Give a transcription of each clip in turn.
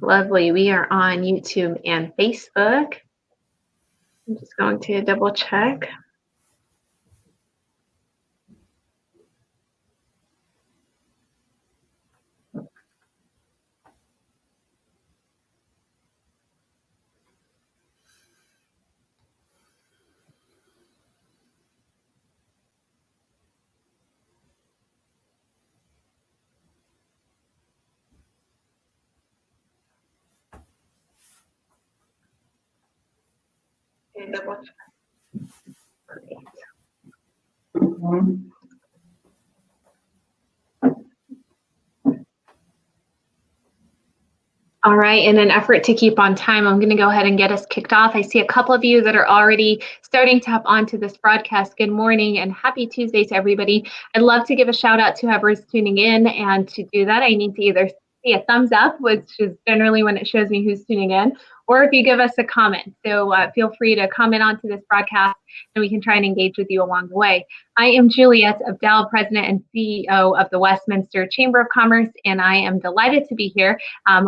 Lovely. We are on YouTube and Facebook. I'm just going to double check. Okay, double check. Great. All right, in an effort to keep on time, I'm going to go ahead and get us kicked off. I see a couple of you that are already starting to hop onto this broadcast. Good morning and happy Tuesday to everybody. I'd love to give a shout out to whoever's tuning in, and to do that, I need to either see a thumbs up, which is generally when it shows me who's tuning in, or if you give us a comment. So feel free to comment onto this broadcast and we can try and engage with you along the way. I am Juliet Abdel, President and CEO of the Westminster Chamber of Commerce, and I am delighted to be here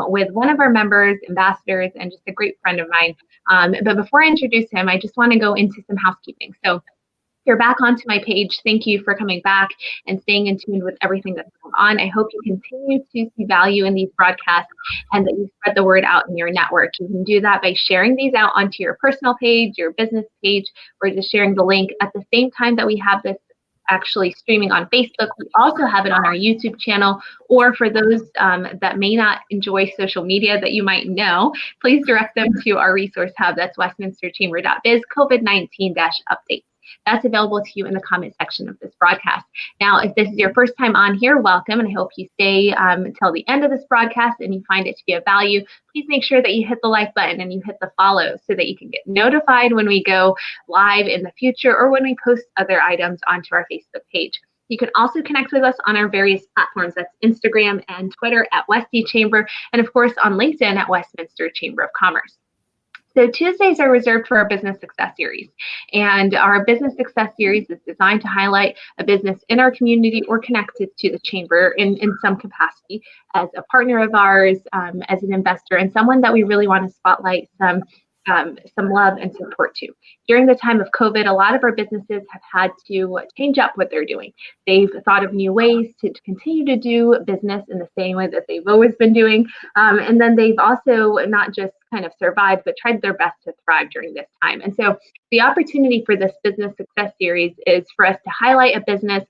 with one of our members, ambassadors, and just a great friend of mine. But before I introduce him, I just want to go into some housekeeping. So you're back onto my page. Thank you for coming back and staying in tune with everything that's going on. I hope you continue to see value in these broadcasts and that you spread the word out in your network. You can do that by sharing these out onto your personal page, your business page, or just sharing the link. At the same time that we have this actually streaming on Facebook, we also have it on our YouTube channel, or for those that may not enjoy social media that you might know, please direct them to our resource hub. That's westminsterchamber.biz COVID-19-updates. That's available to you in the comment section of this broadcast. Now, if this is your first time on here, welcome, and I hope you stay until the end of this broadcast and you find it to be of value. Please make sure that you hit the like button and you hit the follow so that you can get notified when we go live in the future or when we post other items onto our Facebook page. You can also connect with us on our various platforms. That's Instagram and Twitter at Westy Chamber, and of course on LinkedIn at Westminster Chamber of Commerce. So Tuesdays are reserved for our Business Success Series. And our Business Success Series is designed to highlight a business in our community or connected to the Chamber in some capacity as a partner of ours, as an investor, and someone that we really want to spotlight some love and support to. During the time of COVID, a lot of our businesses have had to change up what they're doing. They've thought of new ways to continue to do business in the same way that they've always been doing. And then they've also not just kind of survived, but tried their best to thrive during this time. And so the opportunity for this Business Success Series is for us to highlight a business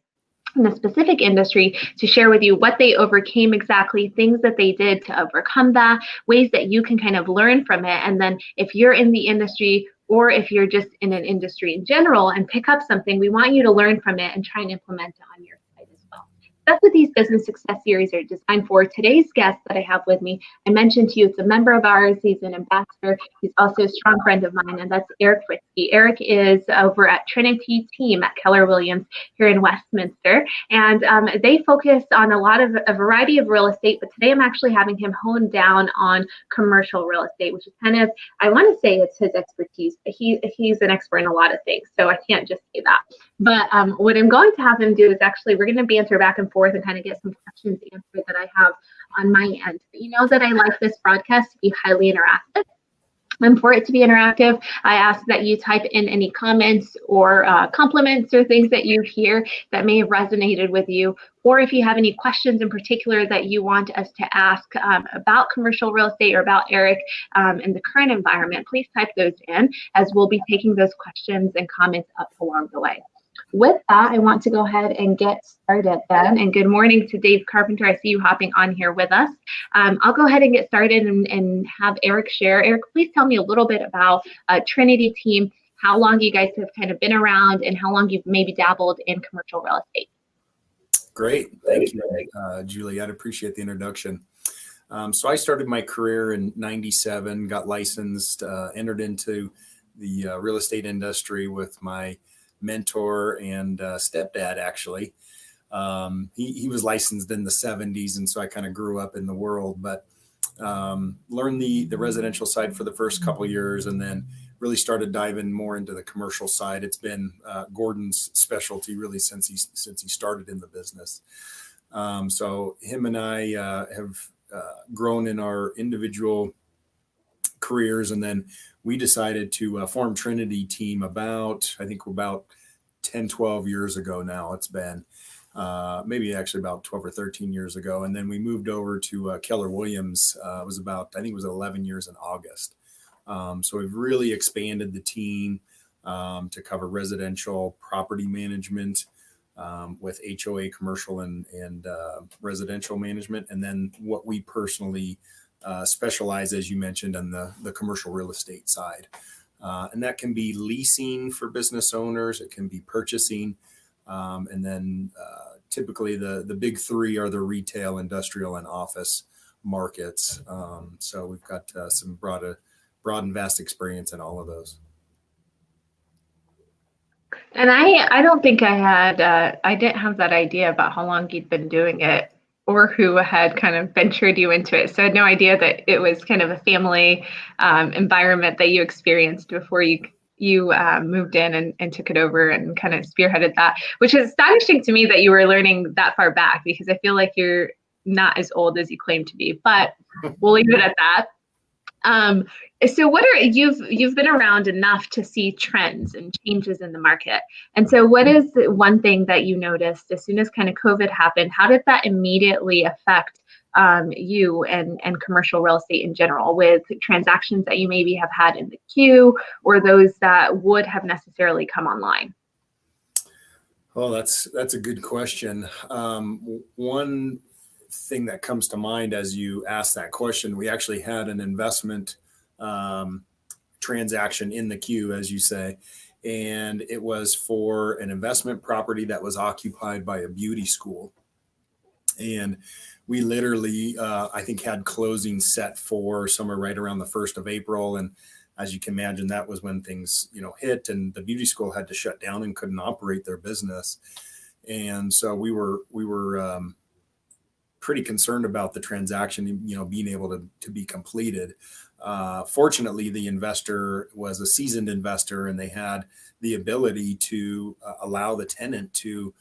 in a specific industry, to share with you what they overcame exactly, things that they did to overcome that, ways that you can kind of learn from it. And then if you're in the industry, or if you're just in an industry in general and pick up something, we want you to learn from it and try and implement it on your site as well. That's what these Business Success Series are designed for. Today's guest that I have with me, I mentioned to you, it's a member of ours. He's an ambassador. He's also a strong friend of mine, and that's Eric Fritzke. Eric is over at Trinity Team at Keller Williams here in Westminster, and they focus on a variety of real estate, but today I'm actually having him hone down on commercial real estate, which is kind of, I want to say it's his expertise, but he's an expert in a lot of things, so I can't just say that. But what I'm going to have him do is actually, we're going to banter back and forth and kind of get some questions answered that I have on my end. But you know that I like this broadcast to be highly interactive. And for it to be interactive, I ask that you type in any comments or compliments or things that you hear that may have resonated with you, or if you have any questions in particular that you want us to ask about commercial real estate or about Eric in the current environment, please type those in, as we'll be taking those questions and comments up along the way. With that, I want to go ahead and get started then. And good morning to Dave Carpenter. I see you hopping on here with us. I'll go ahead and get started and have Eric share. Eric, please tell me a little bit about Trinity Team, how long you guys have kind of been around, and how long you've maybe dabbled in commercial real estate. Great. Thank you, Julie. I'd appreciate the introduction. So I started my career in '97, got licensed, entered into the real estate industry with my mentor and stepdad, actually. He was licensed in the '70s, and so I kind of grew up in the world, but learned the residential side for the first couple of years, and then really started diving more into the commercial side. It's been Gordon's specialty really since he started in the business. So him and I have grown in our individual careers. And then we decided to form Trinity Team about 10, 12 years ago now. It's been maybe actually about 12 or 13 years ago. And then we moved over to Keller Williams. It was 11 years in August. So we've really expanded the team to cover residential property management with HOA, commercial and residential management. And then what we personally specialize, as you mentioned, on the commercial real estate side. And that can be leasing for business owners. It can be purchasing. And then typically the big three are the retail, industrial, and office markets. So we've got some broad and vast experience in all of those. And I don't think I didn't have that idea about how long you'd been doing it or who had kind of ventured you into it. So I had no idea that it was kind of a family environment that you experienced before you moved in and took it over and kind of spearheaded that, which is astonishing to me that you were learning that far back, because I feel like you're not as old as you claim to be, but we'll leave it at that. So you've been around enough to see trends and changes in the market. And so what is the one thing that you noticed as soon as kind of COVID happened? How did that immediately affect you and commercial real estate in general, with transactions that you maybe have had in the queue or those that would have necessarily come online? Oh, that's a good question. One thing that comes to mind as you ask that question, we actually had an investment transaction in the queue, as you say, and it was for an investment property that was occupied by a beauty school. And we literally, I think, had closing set for somewhere right around the 1st of April. And as you can imagine, that was when things, hit, and the beauty school had to shut down and couldn't operate their business. And so we were pretty concerned about the transaction, being able to be completed. Fortunately, the investor was a seasoned investor, and they had the ability to allow the tenant to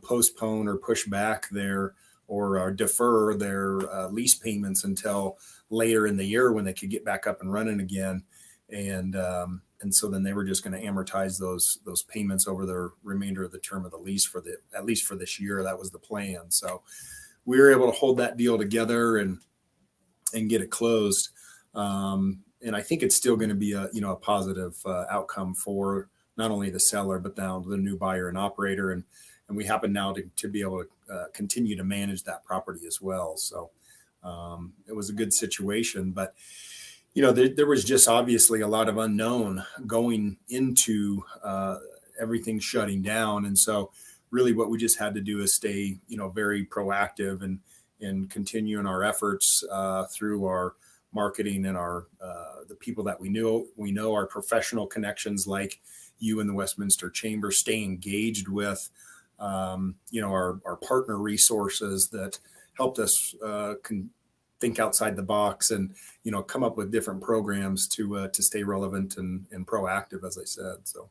postpone or push back or defer their lease payments until later in the year when they could get back up and running again. And so then they were just going to amortize those payments over the remainder of the term of the lease at least for this year. That was the plan. So we were able to hold that deal together and get it closed. And I think it's still going to be a positive outcome for not only the seller, but now the new buyer and operator. And we happen now to be able to continue to manage that property as well. So it was a good situation, but there was just obviously a lot of unknown going into everything shutting down. And so really what we just had to do is stay, very proactive and continuing our efforts through our marketing and our the people that we know our professional connections, like you in the Westminster Chamber, stay engaged with our partner resources that helped us think outside the box and come up with different programs to stay relevant and proactive, as I said. So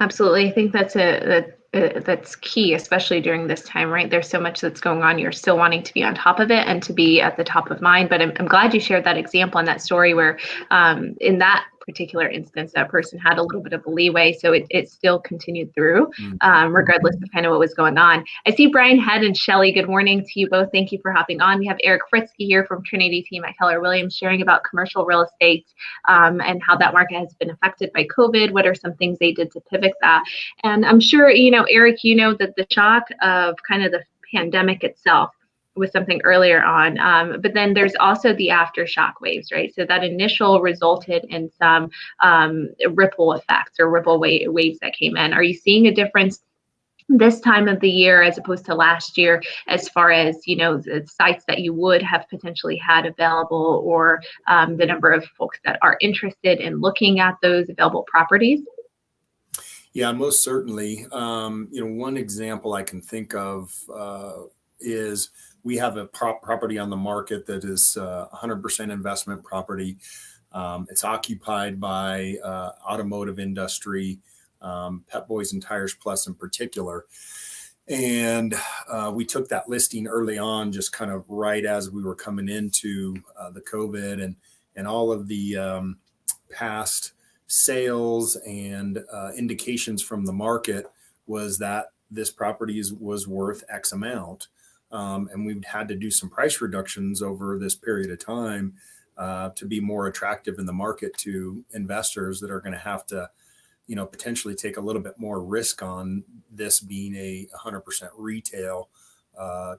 absolutely, I think that's key, especially during this time, right? There's so much that's going on. You're still wanting to be on top of it and to be at the top of mind. But I'm glad you shared that example and that story where in that particular instance, that person had a little bit of a leeway. So it still continued through, regardless of kind of what was going on. I see Brian Head and Shelly. Good morning to you both. Thank you for hopping on. We have Eric Fritzke here from Trinity Team at Keller Williams sharing about commercial real estate and how that market has been affected by COVID. What are some things they did to pivot that? And I'm sure, Eric, that the shock of kind of the pandemic itself was something earlier on, but then there's also the aftershock waves, right? So that initial resulted in some ripple effects or ripple waves that came in. Are you seeing a difference this time of the year as opposed to last year, as far as, the sites that you would have potentially had available, or the number of folks that are interested in looking at those available properties? Yeah, most certainly. One example I can think of is we have a property on the market that is 100% investment property. It's occupied by automotive industry, Pep Boys and Tires Plus in particular. And we took that listing early on, just kind of right as we were coming into the COVID and all of the past sales and indications from the market was that this property was worth X amount. And we've had to do some price reductions over this period of time to be more attractive in the market to investors that are going to have to, potentially take a little bit more risk on this being a 100% retail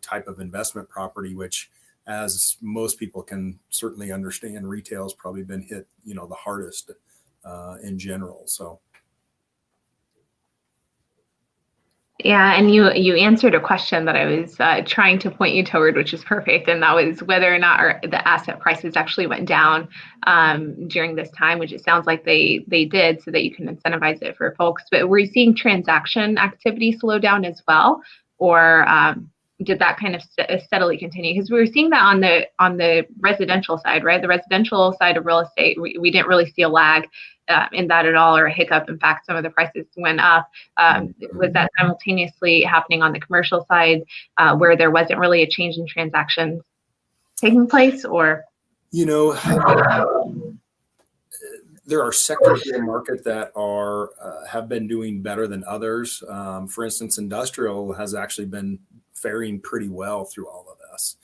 type of investment property, which, as most people can certainly understand, retail has probably been hit, the hardest in general. So. Yeah, and you answered a question that I was trying to point you toward, which is perfect, and that was whether or not the asset prices actually went down during this time, which it sounds like they did, so that you can incentivize it for folks. But were you seeing transaction activity slow down as well, or did that kind of steadily continue? Because we were seeing that on the residential side, right? The residential side of real estate, we didn't really see a lag in that at all, or a hiccup. In fact, some of the prices went up. Was that simultaneously happening on the commercial side, where there wasn't really a change in transactions taking place, or? There are sectors of the market that have been doing better than others. For instance, industrial has actually been faring pretty well through all of this.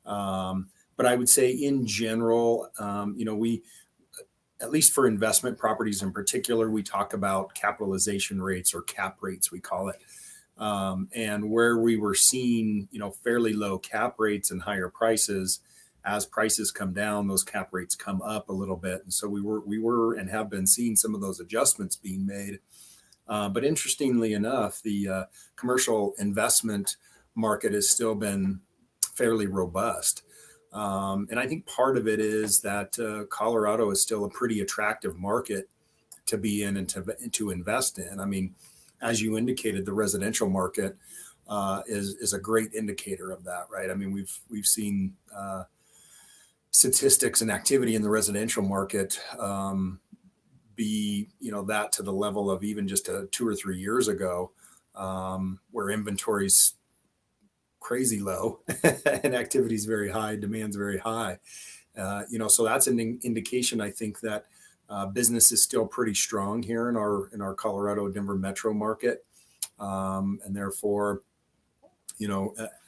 But I would say in general, we, at least for investment properties in particular, we talk about capitalization rates, or cap rates, we call it. And where we were seeing, fairly low cap rates and higher prices, as prices come down, those cap rates come up a little bit. And so we were and have been seeing some of those adjustments being made. But interestingly enough, the commercial investment market has still been fairly robust. And I think part of it is that Colorado is still a pretty attractive market to be in and to invest in. I mean, as you indicated, the residential market is a great indicator of that, right? I mean, we've seen statistics and activity in the residential market be, that to the level of even just 2 or 3 years ago, where inventory's crazy low and activity is very high, demand's very high. So that's an indication, I think, that business is still pretty strong here in our Colorado Denver metro market. And therefore,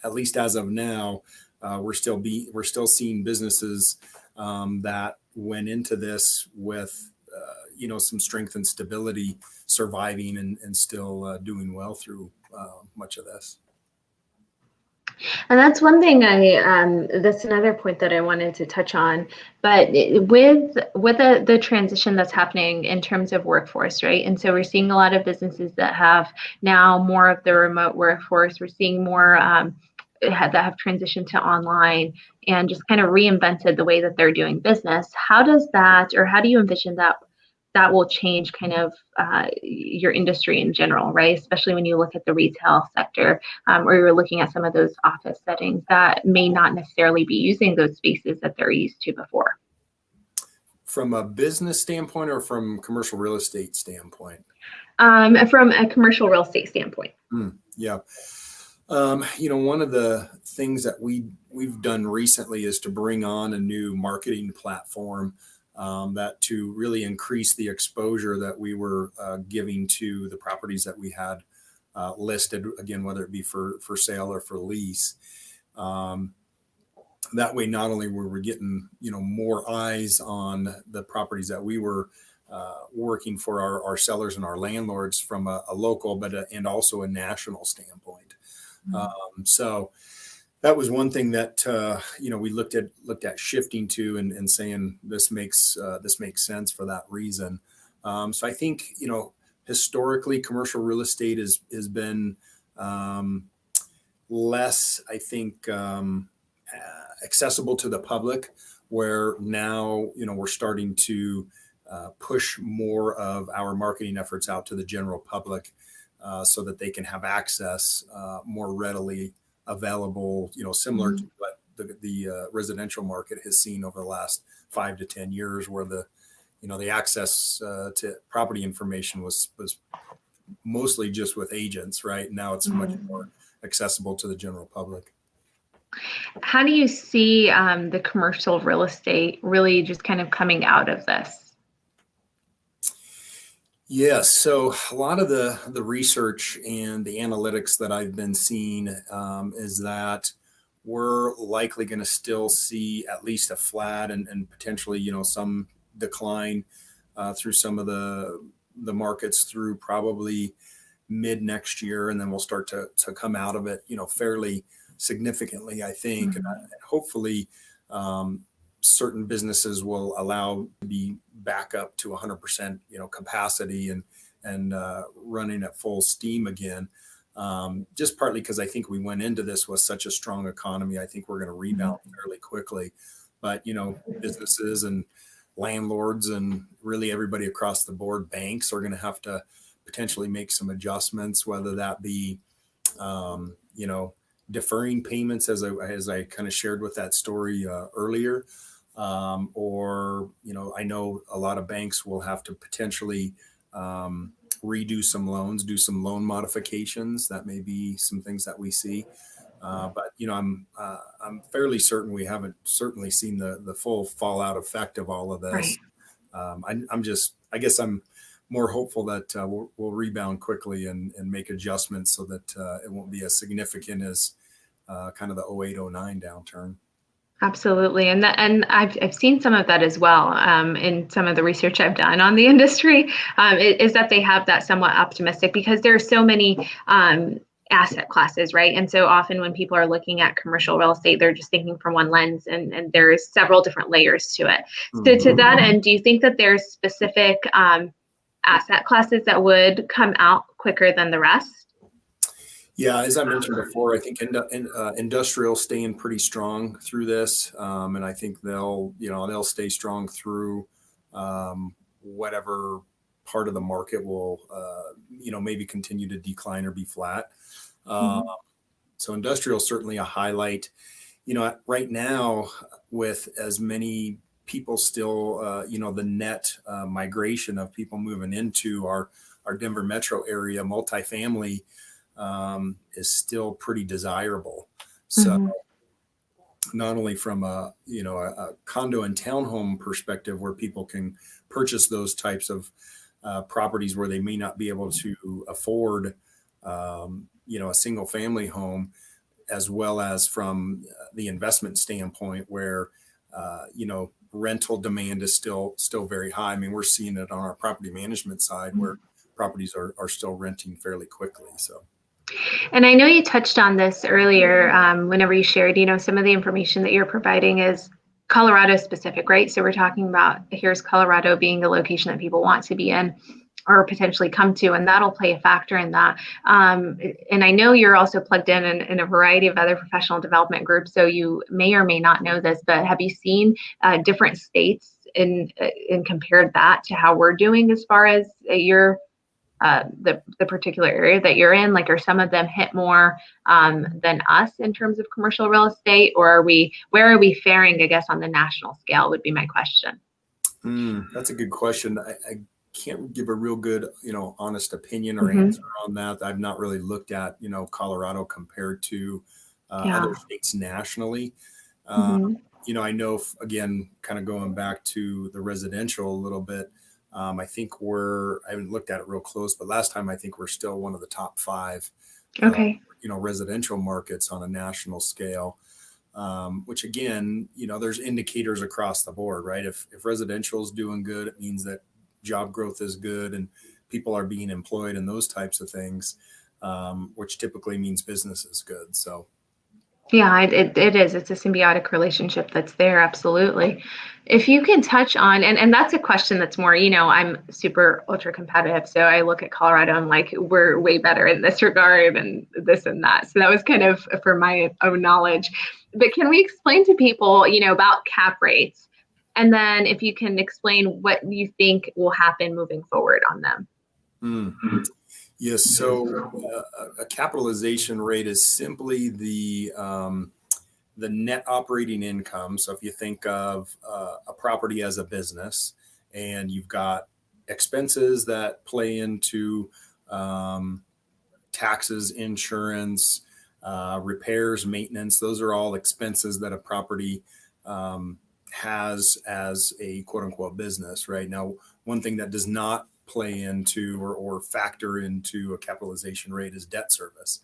at least as of now, we're still seeing businesses that went into this with, some strength and stability, surviving and still doing well through much of this. And that's one thing that's another point that I wanted to touch on. But with the transition that's happening in terms of workforce, right? And so we're seeing a lot of businesses that have now more of the remote workforce. We're seeing more that have transitioned to online and just kind of reinvented the way that they're doing business. How does that, or how do you envision that will change kind of your industry in general, right? Especially when you look at the retail sector, or you're looking at some of those office settings that may not necessarily be using those spaces that they're used to before. From a business standpoint, or from commercial real estate standpoint? From a commercial real estate standpoint. Yeah. One of the things that we've done recently is to bring on a new marketing platform that to really increase the exposure that we were giving to the properties that we had listed, again, whether it be for sale or for lease. That way, not only were we getting, more eyes on the properties that we were working for our sellers and our landlords from a local, and also a national standpoint. So that was one thing that we looked at shifting to and saying this makes sense for that reason. So I think historically commercial real estate has been less, I think, accessible to the public, where now we're starting to push more of our marketing efforts out to the general public, so that they can have access more readily available, similar to what the residential market has seen over the last 5 to 10 years, where the access to property information was mostly just with agents, right? Now it's much more accessible to the general public. How do you see the commercial real estate really just kind of coming out of this? Yes, so a lot of the research and the analytics that I've been seeing is that we're likely going to still see at least a flat and potentially, some decline through some of the markets through probably mid next year, and then we'll start to come out of it, fairly significantly, I think, and hopefully certain businesses will allow to be back up to 100%, capacity and running at full steam again. Just partly because I think we went into this with such a strong economy. I think we're going to rebound fairly quickly. But, businesses and landlords and really everybody across the board, banks are going to have to potentially make some adjustments, whether that be, deferring payments as I kind of shared with that story earlier. Or, I know a lot of banks will have to potentially redo some loans, do some loan modifications. That may be some things that we see. But I'm fairly certain we haven't certainly seen the full fallout effect of all of this. Right. I guess I'm more hopeful that we'll rebound quickly and make adjustments so that it won't be as significant as kind of the 08-09 downturn. Absolutely. And I've seen some of that as well in some of the research I've done on the industry, is that they have that somewhat optimistic because there are so many asset classes, right? And so often when people are looking at commercial real estate, they're just thinking from one lens, and there's several different layers to it. So to that end, do you think that there's specific asset classes that would come out quicker than the rest? Yeah, as I mentioned before, I think industrial staying pretty strong through this, and I think they'll stay strong through whatever part of the market will maybe continue to decline or be flat. So industrial is certainly a highlight. Right now with as many people still, the net migration of people moving into our Denver metro area, multifamily is still pretty desirable. So not only from a condo and townhome perspective where people can purchase those types of properties where they may not be able to afford, a single family home, as well as from the investment standpoint where, rental demand is still very high. I mean, we're seeing it on our property management side where properties are still renting fairly quickly. So. And I know you touched on this earlier whenever you shared, some of the information that you're providing is Colorado specific, right? So we're talking about here's Colorado being the location that people want to be in or potentially come to, and that'll play a factor in that. And I know you're also plugged in a variety of other professional development groups, so you may or may not know this, but have you seen different states and compared that to how we're doing as far as your the particular area that you're in? Like, are some of them hit more than us in terms of commercial real estate, or where are we faring, I guess, on the national scale would be my question. That's a good question. I can't give a real good, honest opinion or answer on that. I've not really looked at, Colorado compared to other states nationally. I know, again, kind of going back to the residential a little bit, I think I haven't looked at it real close, but last time I think we're still one of the top 5, residential markets on a national scale, which again, there's indicators across the board, right? If residential is doing good, it means that job growth is good and people are being employed and those types of things, which typically means business is good. So. Yeah, it is. It's a symbiotic relationship that's there. Absolutely. If you can touch on, and that's a question that's more, I'm super ultra competitive. So I look at Colorado, I'm like, we're way better in this regard and this and that. So that was kind of for my own knowledge. But can we explain to people, about cap rates? And then if you can explain what you think will happen moving forward on them. Yes. So a capitalization rate is simply the net operating income. So if you think of a property as a business and you've got expenses that play into taxes, insurance, repairs, maintenance. Those are all expenses that a property has as a quote unquote business. Right now, one thing that does not play into or factor into a capitalization rate is debt service.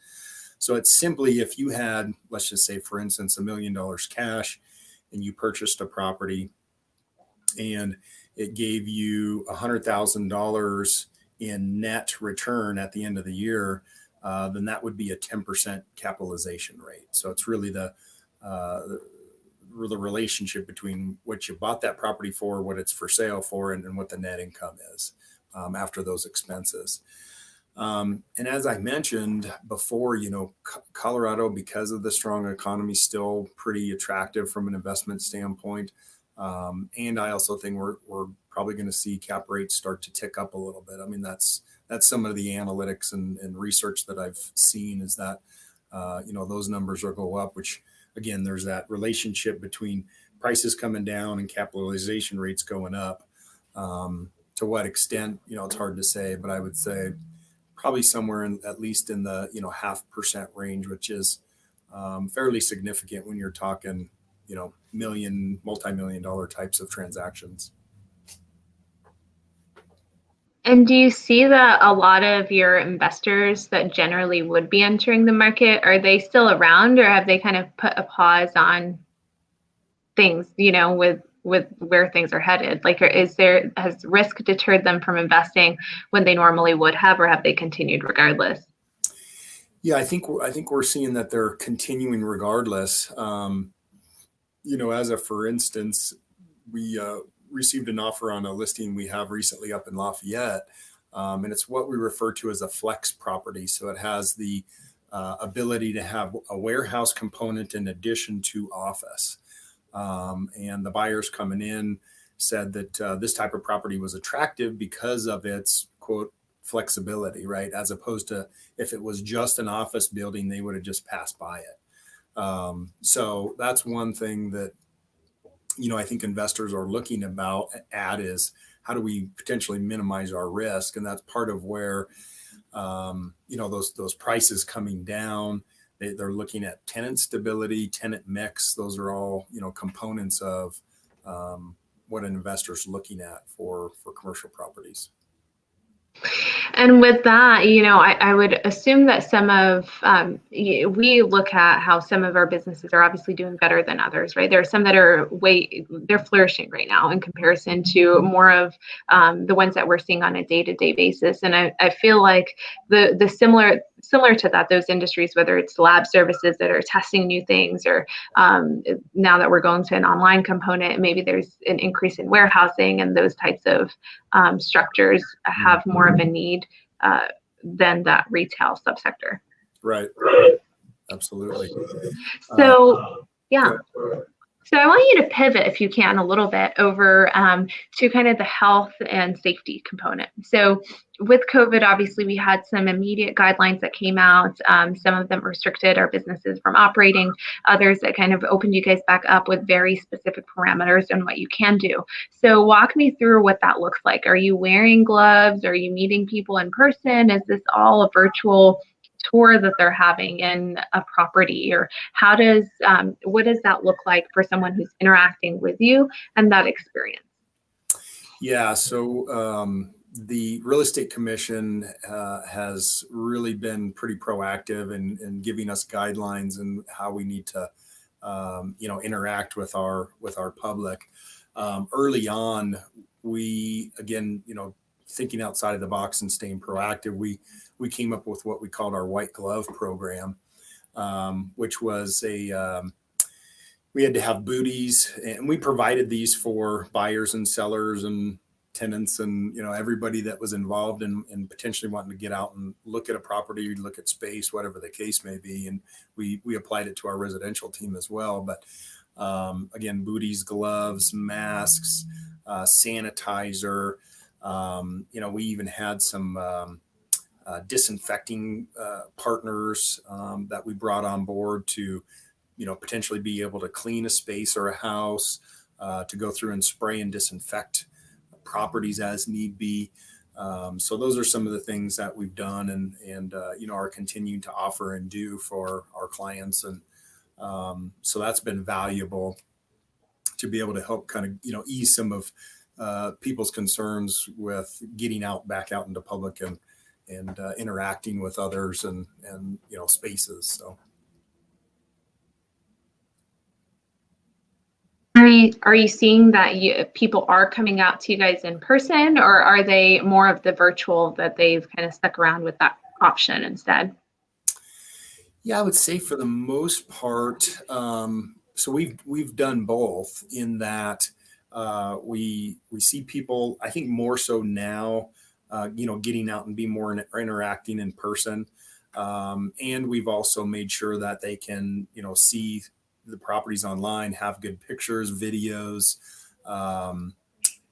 So it's simply, if you had, let's just say, for instance, $1 million cash and you purchased a property and it gave you $100,000 in net return at the end of the year, then that would be a 10% capitalization rate. So it's really the relationship between what you bought that property for, what it's for sale for, and what the net income is after those expenses. And as I mentioned before, Colorado, because of the strong economy, still pretty attractive from an investment standpoint. And I also think we're probably going to see cap rates start to tick up a little bit. I mean, that's some of the analytics and research that I've seen is that, those numbers will go up, which again, there's that relationship between prices coming down and capitalization rates going up. To what extent, it's hard to say, but I would say probably somewhere at least in the, 0.5% range, which is fairly significant when you're talking, multi-million dollar types of transactions. And do you see that a lot of your investors that generally would be entering the market, are they still around, or have they kind of put a pause on things, with where things are headed? Like, has risk deterred them from investing when they normally would have, or have they continued regardless? Yeah, I think we're seeing that they're continuing regardless. For instance, we received an offer on a listing we have recently up in Lafayette, and it's what we refer to as a flex property. So it has the ability to have a warehouse component in addition to office. And the buyers coming in said that this type of property was attractive because of its quote flexibility, right? As opposed to if it was just an office building, they would have just passed by it. So that's one thing that, I think investors are looking at is how do we potentially minimize our risk? And that's part of where, those prices coming down, they're looking at tenant stability, tenant mix. Those are all, components of what an investor's looking at for commercial properties. And with that, I would assume that some of, we look at how some of our businesses are obviously doing better than others, right? There are some that are they're flourishing right now in comparison to more of the ones that we're seeing on a day-to-day basis. And I feel like the similar to that, those industries, whether it's lab services that are testing new things, or now that we're going to an online component, maybe there's an increase in warehousing, and those types of structures have more of a need than that retail subsector. Right. Absolutely. So, yeah. So I want you to pivot, if you can, a little bit over to kind of the health and safety component. So with COVID, obviously, we had some immediate guidelines that came out. Some of them restricted our businesses from operating, others that kind of opened you guys back up with very specific parameters on what you can do. So walk me through what that looks like. Are you wearing gloves? Are you meeting people in person? Is this all a virtual tour that they're having in a property, or what does that look like for someone who's interacting with you and that experience? Yeah, so the Real Estate Commission has really been pretty proactive in giving us guidelines and how we need to interact with our public. Early on, we again, thinking outside of the box and staying proactive, we came up with what we called our white glove program, which was we had to have booties, and we provided these for buyers and sellers and tenants and, everybody that was involved in potentially wanting to get out and look at a property, look at space, whatever the case may be. And we applied it to our residential team as well. But again, booties, gloves, masks, sanitizer. We even had some disinfecting partners that we brought on board to, potentially be able to clean a space or a house, to go through and spray and disinfect properties as need be. So those are some of the things that we've done and are continuing to offer and do for our clients. And so that's been valuable to be able to help kind of, ease some of people's concerns with getting back out into public and interacting with others and spaces. So. Are you seeing that people are coming out to you guys in person, or are they more of the virtual that they've kind of stuck around with that option instead? Yeah, I would say for the most part, so we've done both in that we see people, I think more so now, getting out and be more interacting in person. And we've also made sure that they can, see the properties online, have good pictures, videos,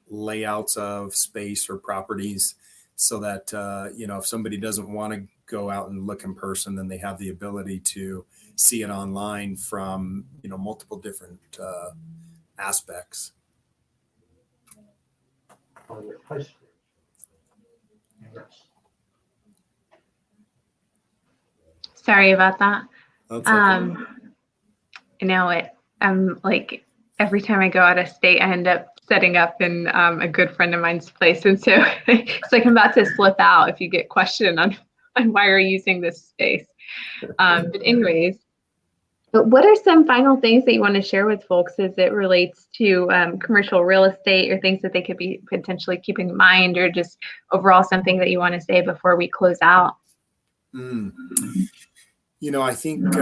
layouts of space or properties, so that if somebody doesn't want to go out and look in person, then they have the ability to see it online from multiple different aspects. Sorry about that. That's okay. I know it. I'm like, every time I go out of state, I end up setting up in a good friend of mine's place, and so it's like I'm about to slip out if you get questioned on why you're using this space. But anyways, what are some final things that you want to share with folks as it relates to commercial real estate, or things that they could be potentially keeping in mind, or just overall something that you want to say before we close out? I think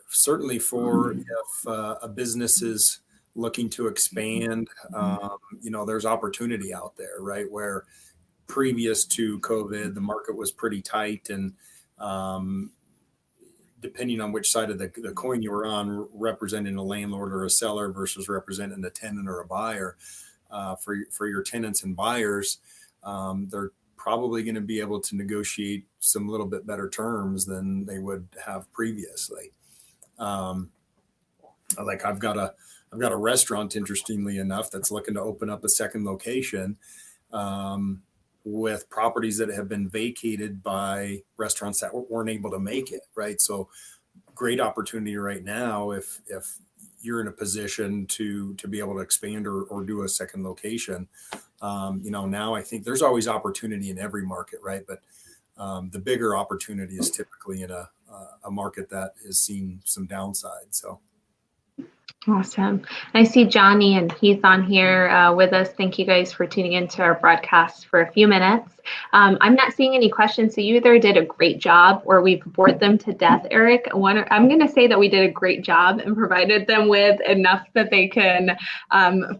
certainly for if a business is looking to expand, there's opportunity out there, right? Where previous to COVID, the market was pretty tight, and depending on which side of the coin you were on, representing a landlord or a seller versus representing a tenant or a buyer, for your tenants and buyers, they're probably going to be able to negotiate some little bit better terms than they would have previously. Like I've got a restaurant, interestingly enough, that's looking to open up a second location, with properties that have been vacated by restaurants that weren't able to make it, right? So great opportunity right now if you're in a position to be able to expand or do a second location. Now I think there's always opportunity in every market, right? But the bigger opportunity is typically in a market that has seen some downside. So. Awesome. I see Johnny and Heath on here with us. Thank you guys for tuning into our broadcast for a few minutes. I'm not seeing any questions, so you either did a great job or we've bored them to death, Eric. I'm going to say that we did a great job and provided them with enough that they can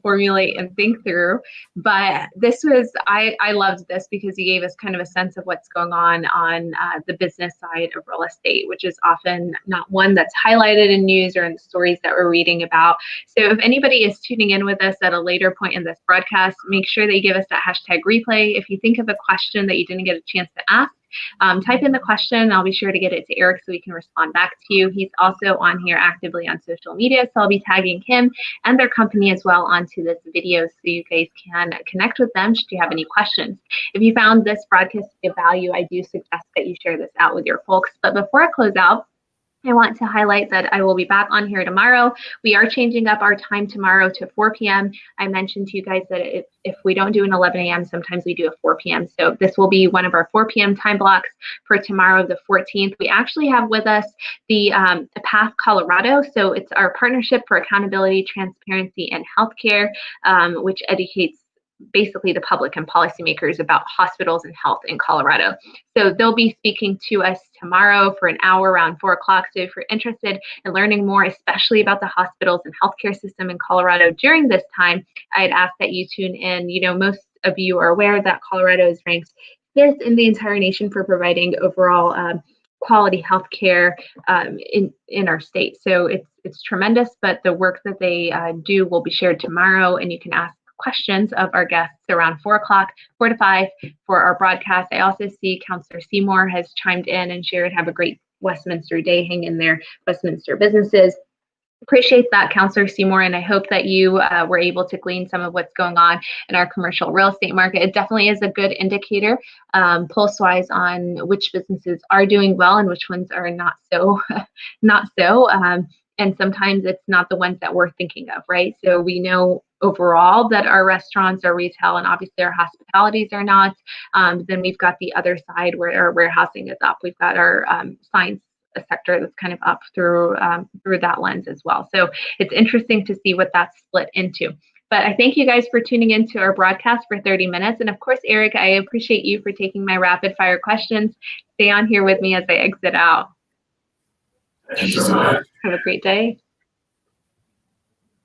formulate and think through. But I loved this because you gave us kind of a sense of what's going on the business side of real estate, which is often not one that's highlighted in news or in the stories that we're reading about. So if anybody is tuning in with us at a later point in this broadcast, make sure that you give us that hashtag replay. If you think of a question that you didn't get a chance to ask, type in the question and I'll be sure to get it to Eric so he can respond back to you. He's also on here actively on social media, so I'll be tagging him and their company as well onto this video so you guys can connect with them should you have any questions. If you found this broadcast of value, I do suggest that you share this out with your folks. But before I close out, I want to highlight that I will be back on here tomorrow. We are changing up our time tomorrow to 4 p.m. I mentioned to you guys that if we don't do an 11 a.m., sometimes we do a 4 p.m. So this will be one of our 4 p.m. time blocks for tomorrow, the 14th. We actually have with us the PATH Colorado. So it's our Partnership for Accountability, Transparency, and Healthcare, which educates basically the public and policymakers about hospitals and health in Colorado. So they'll be speaking to us tomorrow for an hour around 4 o'clock. So if you're interested in learning more, especially about the hospitals and healthcare system in Colorado during this time, I'd ask that you tune in. Most of you are aware that Colorado is ranked 5th in the entire nation for providing overall quality healthcare in our state. So it's tremendous, but the work that they do will be shared tomorrow, and you can ask questions of our guests around 4 o'clock, 4 to 5 for our broadcast. I also see Councillor Seymour has chimed in and shared, have a great Westminster day, hang in there, Westminster businesses. Appreciate that, Councillor Seymour, and I hope that you were able to glean some of what's going on in our commercial real estate market. It definitely is a good indicator, pulse-wise, on which businesses are doing well and which ones are not so, not so. And sometimes it's not the ones that we're thinking of, right? So we know overall that our restaurants, our retail, and obviously our hospitalities are not. Then we've got the other side where our warehousing is up. We've got our science sector that's kind of up through that lens as well. So it's interesting to see what that's split into. But I thank you guys for tuning into our broadcast for 30 minutes. And of course, Eric, I appreciate you for taking my rapid fire questions. Stay on here with me as I exit out. Thank you so much. Have a great day.